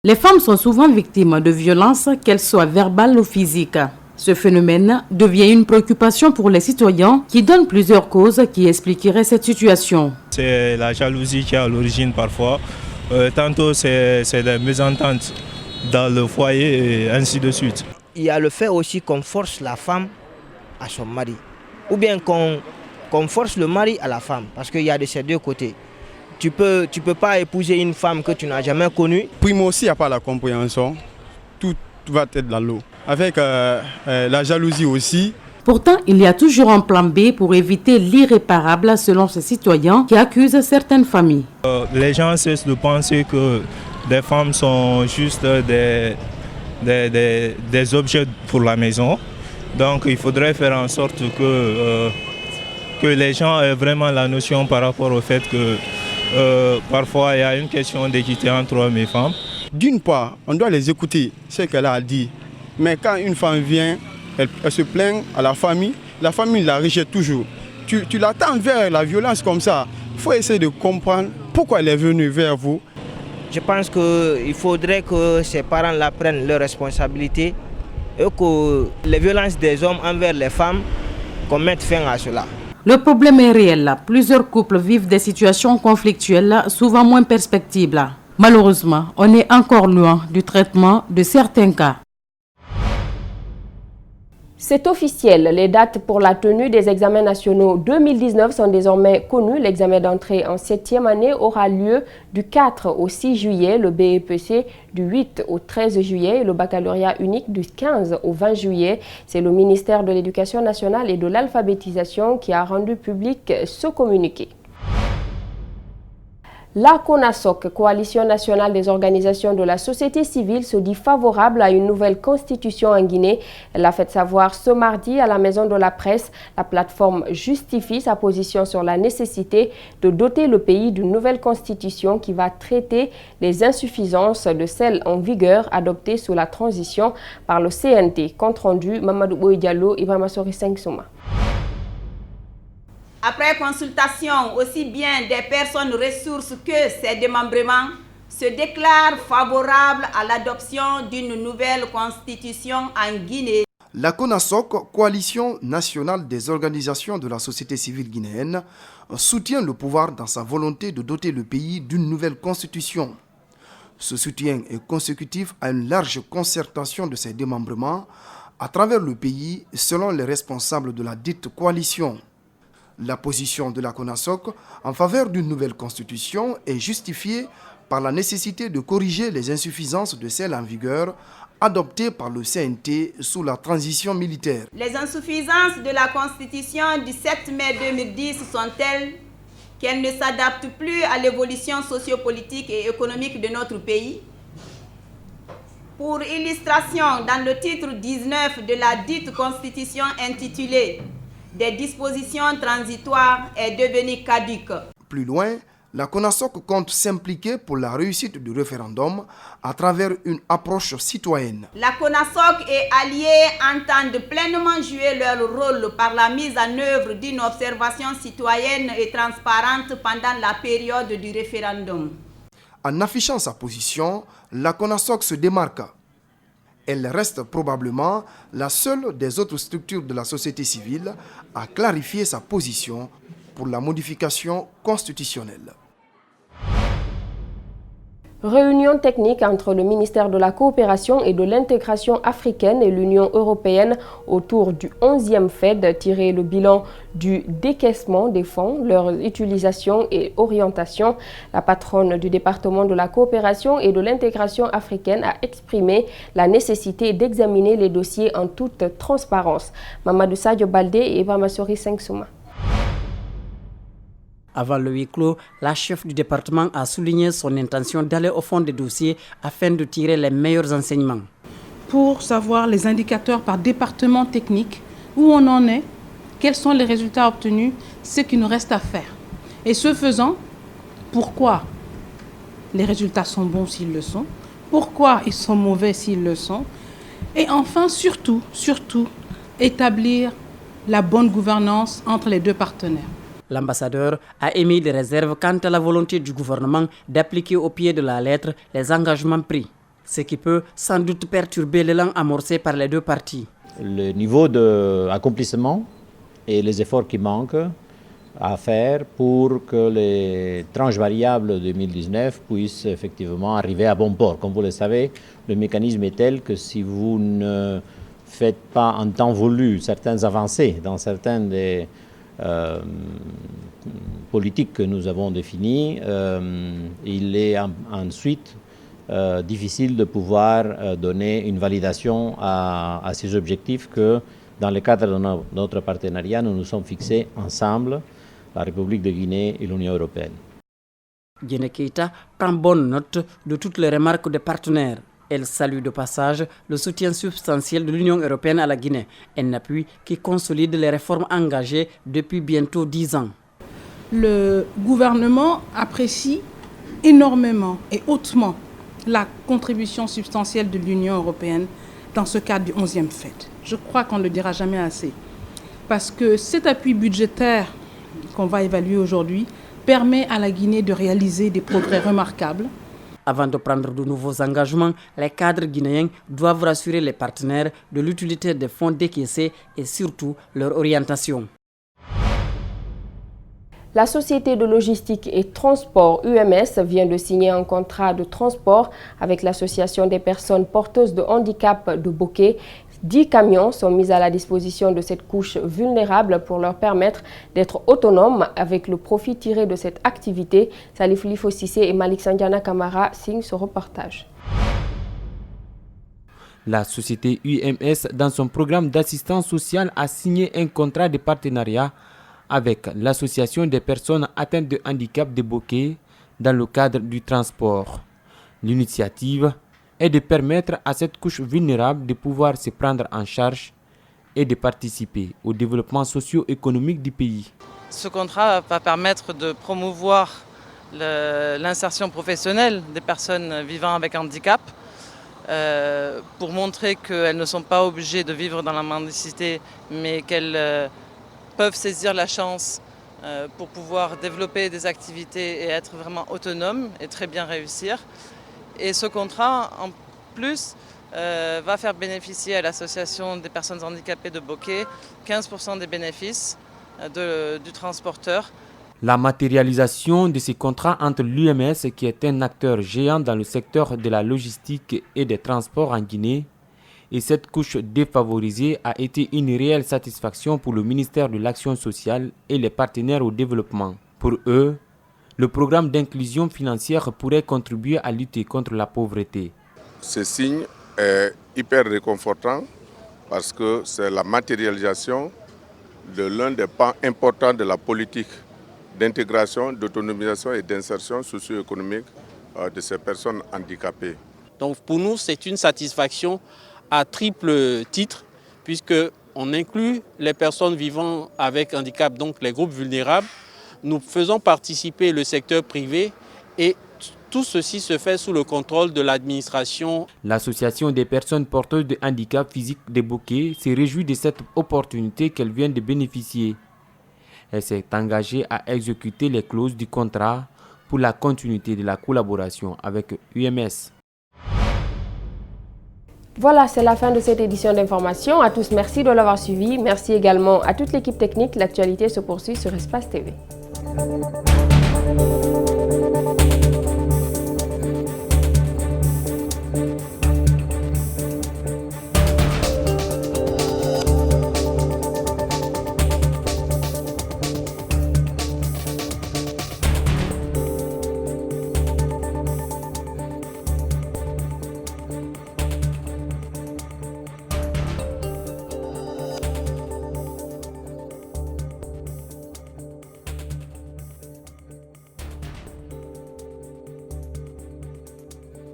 Les femmes sont souvent victimes de violences, qu'elles soient verbales ou physiques. Ce phénomène devient une préoccupation pour les citoyens qui donnent plusieurs causes qui expliqueraient cette situation. C'est la jalousie qui est à l'origine parfois. Tantôt c'est des mésententes dans le foyer et ainsi de suite. Il y a le fait aussi qu'on force la femme à son mari. Ou bien qu'on force le mari à la femme. Parce qu'il y a de ces deux côtés. Tu peux pas épouser une femme que tu n'as jamais connue. Primo, s'il n'y a pas la compréhension, tout va être dans l'eau. Avec la jalousie aussi. Pourtant, il y a toujours un plan B pour éviter l'irréparable selon ces citoyens qui accusent certaines familles. Les gens cessent de penser que les femmes sont juste des objets pour la maison. Donc il faudrait faire en sorte que les gens aient vraiment la notion par rapport au fait que parfois il y a une question d'équité entre hommes et femmes. D'une part, on doit les écouter, ce qu'elle a dit. Mais quand une femme vient, elle se plaint à la famille la rejette toujours. Tu l'attends vers la violence comme ça. Il faut essayer de comprendre pourquoi elle est venue vers vous. Je pense qu'il faudrait que ses parents la prennent leurs responsabilités et que les violences des hommes envers les femmes, qu'on mette fin à cela. Le problème est réel. Plusieurs couples vivent des situations conflictuelles, souvent moins perspectibles. Malheureusement, on est encore loin du traitement de certains cas. C'est officiel, les dates pour la tenue des examens nationaux 2019 sont désormais connues. L'examen d'entrée en 7e année aura lieu du 4 au 6 juillet, le BEPC du 8 au 13 juillet et le baccalauréat unique du 15 au 20 juillet. C'est le ministère de l'Éducation nationale et de l'alphabétisation qui a rendu public ce communiqué. La CONASOC, Coalition nationale des organisations de la société civile, se dit favorable à une nouvelle constitution en Guinée. Elle l'a fait savoir ce mardi à la Maison de la Presse. La plateforme justifie sa position sur la nécessité de doter le pays d'une nouvelle constitution qui va traiter les insuffisances de celle en vigueur adoptée sous la transition par le CNT. Compte rendu, Mamadou Boy Diallo, Ibrahima Sori 5 Souma. Après consultation aussi bien des personnes ressources que ses démembrements, se déclarent favorables à l'adoption d'une nouvelle constitution en Guinée. La CONASOC, Coalition nationale des organisations de la société civile guinéenne, soutient le pouvoir dans sa volonté de doter le pays d'une nouvelle constitution. Ce soutien est consécutif à une large concertation de ses démembrements à travers le pays selon les responsables de la dite coalition. La position de la CONASOC en faveur d'une nouvelle constitution est justifiée par la nécessité de corriger les insuffisances de celle en vigueur adoptée par le CNT sous la transition militaire. Les insuffisances de la constitution du 7 mai 2010 sont telles qu'elle ne s'adapte plus à l'évolution sociopolitique et économique de notre pays. Pour illustration, dans le titre 19 de la dite constitution intitulée « Des dispositions transitoires » est devenu caduque. Plus loin, la CONASOC compte s'impliquer pour la réussite du référendum à travers une approche citoyenne. La CONASOC et alliés entendent pleinement jouer leur rôle par la mise en œuvre d'une observation citoyenne et transparente pendant la période du référendum. En affichant sa position, la CONASOC se démarque. Elle reste probablement la seule des autres structures de la société civile à clarifier sa position pour la modification constitutionnelle. Réunion technique entre le ministère de la Coopération et de l'Intégration africaine et l'Union européenne autour du 11e FED, tirer le bilan du décaissement des fonds, leur utilisation et orientation. La patronne du département de la Coopération et de l'Intégration africaine a exprimé la nécessité d'examiner les dossiers en toute transparence. Mamadou Sadio Baldé et Ibrahima Sori 5 Souma. Avant le huis clos, la chef du département a souligné son intention d'aller au fond des dossiers afin de tirer les meilleurs enseignements. Pour savoir les indicateurs par département technique, où on en est, quels sont les résultats obtenus, ce qu'il nous reste à faire. Et ce faisant, pourquoi les résultats sont bons s'ils le sont, pourquoi ils sont mauvais s'ils le sont, et enfin, surtout, établir la bonne gouvernance entre les deux partenaires. L'ambassadeur a émis des réserves quant à la volonté du gouvernement d'appliquer au pied de la lettre les engagements pris. ce qui peut sans doute perturber l'élan amorcé par les deux parties. Le niveau d'accomplissement et les efforts qui manquent à faire pour que les tranches variables 2019 puissent effectivement arriver à bon port. Comme vous le savez, le mécanisme est tel que si vous ne faites pas en temps voulu certaines avancées dans certaines des politiques que nous avons définies, il est ensuite difficile de pouvoir donner une validation à ces objectifs que, dans le cadre de notre partenariat, nous nous sommes fixés ensemble, la République de Guinée et l'Union européenne. Guinée Keïta prend bonne note de toutes les remarques des partenaires. Elle salue de passage le soutien substantiel de l'Union européenne à la Guinée, un appui qui consolide les réformes engagées depuis bientôt 10 ans. Le gouvernement apprécie énormément et hautement la contribution substantielle de l'Union européenne dans ce cadre du 11e FED. Je crois qu'on ne le dira jamais assez. Parce que cet appui budgétaire qu'on va évaluer aujourd'hui permet à la Guinée de réaliser des progrès remarquables. Avant de prendre de nouveaux engagements, les cadres guinéens doivent rassurer les partenaires de l'utilité des fonds décaissés et surtout leur orientation. La société de logistique et transport UMS vient de signer un contrat de transport avec l'association des personnes porteuses de handicap de Bokeh. 10 camions sont mis à la disposition de cette couche vulnérable pour leur permettre d'être autonomes avec le profit tiré de cette activité. Salif Lifo Sissé et Malik Sanjana Kamara signent ce reportage. La société UMS, dans son programme d'assistance sociale, a signé un contrat de partenariat avec l'association des personnes atteintes de handicap de Bokeh dans le cadre du transport. L'initiative est de permettre à cette couche vulnérable de pouvoir se prendre en charge et de participer au développement socio-économique du pays. Ce contrat va permettre de promouvoir l'insertion professionnelle des personnes vivant avec handicap pour montrer qu'elles ne sont pas obligées de vivre dans la mendicité, mais qu'elles peuvent saisir la chance pour pouvoir développer des activités et être vraiment autonomes et très bien réussir. Et ce contrat, en plus, va faire bénéficier à l'association des personnes handicapées de Bokeh 15% des bénéfices du transporteur. La matérialisation de ces contrats entre l'UMS, qui est un acteur géant dans le secteur de la logistique et des transports en Guinée, et cette couche défavorisée a été une réelle satisfaction pour le ministère de l'Action sociale et les partenaires au développement. Pour eux, le programme d'inclusion financière pourrait contribuer à lutter contre la pauvreté. Ce signe est hyper réconfortant parce que c'est la matérialisation de l'un des pans importants de la politique d'intégration, d'autonomisation et d'insertion socio-économique de ces personnes handicapées. Donc pour nous, c'est une satisfaction à triple titre, puisqu'on inclut les personnes vivant avec handicap, donc les groupes vulnérables. Nous faisons participer le secteur privé et tout ceci se fait sous le contrôle de l'administration. L'association des personnes porteuses de handicap physique de Bokeh se réjouit de cette opportunité qu'elle vient de bénéficier. Elle s'est engagée à exécuter les clauses du contrat pour la continuité de la collaboration avec UMS. Voilà, c'est la fin de cette édition d'information. À tous, merci de l'avoir suivi. Merci également à toute l'équipe technique. L'actualité se poursuit sur Espace TV.